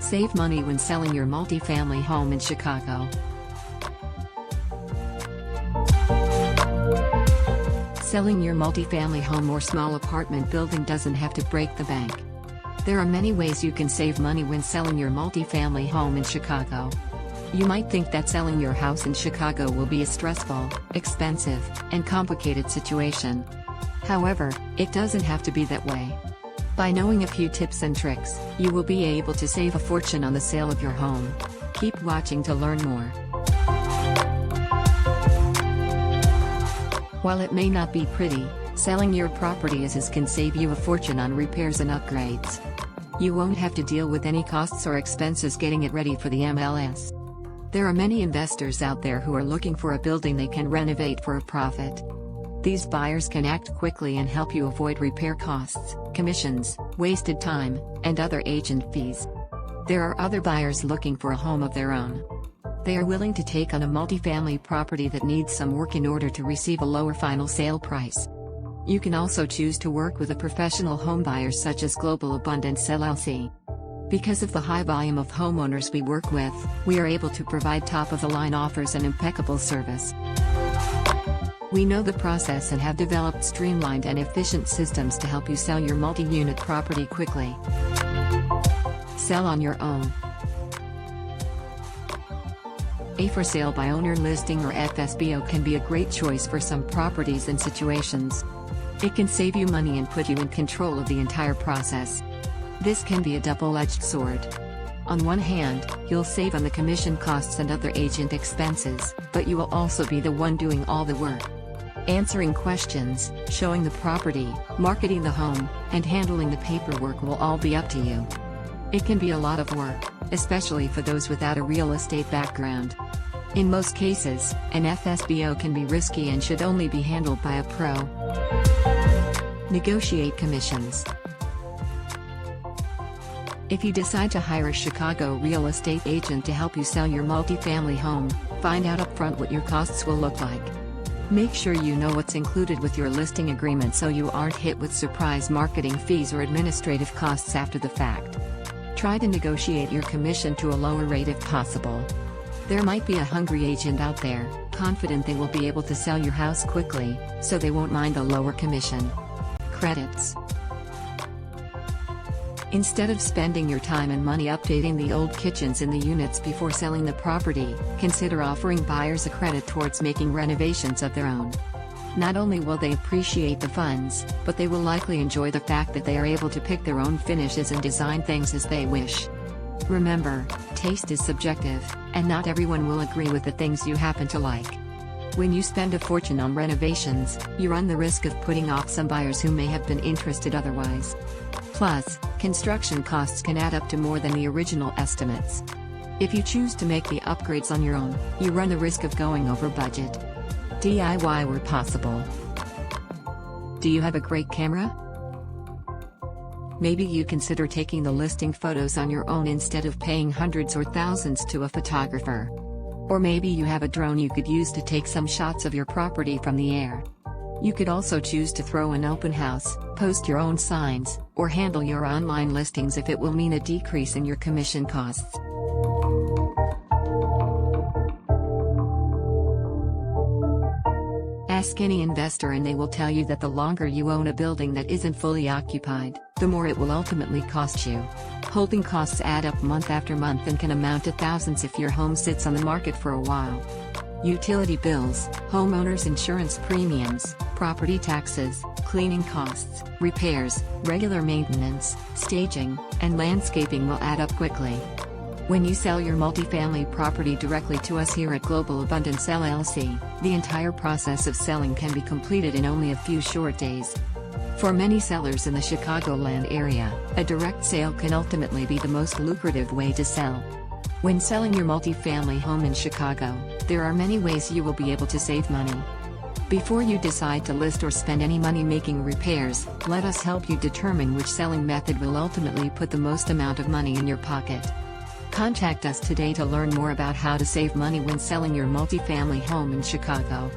Save money when selling your multifamily home in Chicago. Selling your multifamily home or small apartment building doesn't have to break the bank. There are many ways you can save money when selling your multifamily home in Chicago. You might think that selling your house in Chicago will be a stressful, expensive, and complicated situation. However, it doesn't have to be that way. By knowing a few tips and tricks, you will be able to save a fortune on the sale of your home. Keep watching to learn more. While it may not be pretty, selling your property can save you a fortune on repairs and upgrades. You won't have to deal with any costs or expenses getting it ready for the MLS. There are many investors out there who are looking for a building they can renovate for a profit. These buyers can act quickly and help you avoid repair costs, commissions, wasted time, and other agent fees. There are other buyers looking for a home of their own. They are willing to take on a multifamily property that needs some work in order to receive a lower final sale price. You can also choose to work with a professional home buyer such as Global Abundance LLC. Because of the high volume of homeowners we work with, we are able to provide top-of-the-line offers and impeccable service. We know the process and have developed streamlined and efficient systems to help you sell your multi-unit property quickly. Sell on your own. A for sale by owner listing or FSBO can be a great choice for some properties and situations. It can save you money and put you in control of the entire process. This can be a double-edged sword. On one hand, you'll save on the commission costs and other agent expenses, but you will also be the one doing all the work. Answering questions, showing the property, marketing the home, and handling the paperwork will all be up to you. It can be a lot of work, especially for those without a real estate background. In most cases, an FSBO can be risky and should only be handled by a pro. Negotiate commissions. If you decide to hire a Chicago real estate agent to help you sell your multifamily home, find out upfront what your costs will look like. Make sure you know what's included with your listing agreement so you aren't hit with surprise marketing fees or administrative costs after the fact. Try to negotiate your commission to a lower rate if possible. There might be a hungry agent out there, confident they will be able to sell your house quickly, so they won't mind a lower commission. Credits. Instead of spending your time and money updating the old kitchens in the units before selling the property, consider offering buyers a credit towards making renovations of their own. Not only will they appreciate the funds, but they will likely enjoy the fact that they are able to pick their own finishes and design things as they wish. Remember, taste is subjective, and not everyone will agree with the things you happen to like. When you spend a fortune on renovations, you run the risk of putting off some buyers who may have been interested otherwise. Plus, construction costs can add up to more than the original estimates. If you choose to make the upgrades on your own, you run the risk of going over budget. DIY where possible. Do you have a great camera? Maybe you consider taking the listing photos on your own instead of paying hundreds or thousands to a photographer. Or maybe you have a drone you could use to take some shots of your property from the air. You could also choose to throw an open house, post your own signs, or handle your online listings if it will mean a decrease in your commission costs. Ask any investor and they will tell you that the longer you own a building that isn't fully occupied, the more it will ultimately cost you. Holding costs add up month after month and can amount to thousands if your home sits on the market for a while. Utility bills, homeowners insurance premiums, property taxes, cleaning costs, repairs, regular maintenance, staging, and landscaping will add up quickly. When you sell your multifamily property directly to us here at Global Abundance LLC, the entire process of selling can be completed in only a few short days. For many sellers in the Chicagoland area, a direct sale can ultimately be the most lucrative way to sell. When selling your multifamily home in Chicago, there are many ways you will be able to save money. Before you decide to list or spend any money making repairs, let us help you determine which selling method will ultimately put the most amount of money in your pocket. Contact us today to learn more about how to save money when selling your multifamily home in Chicago.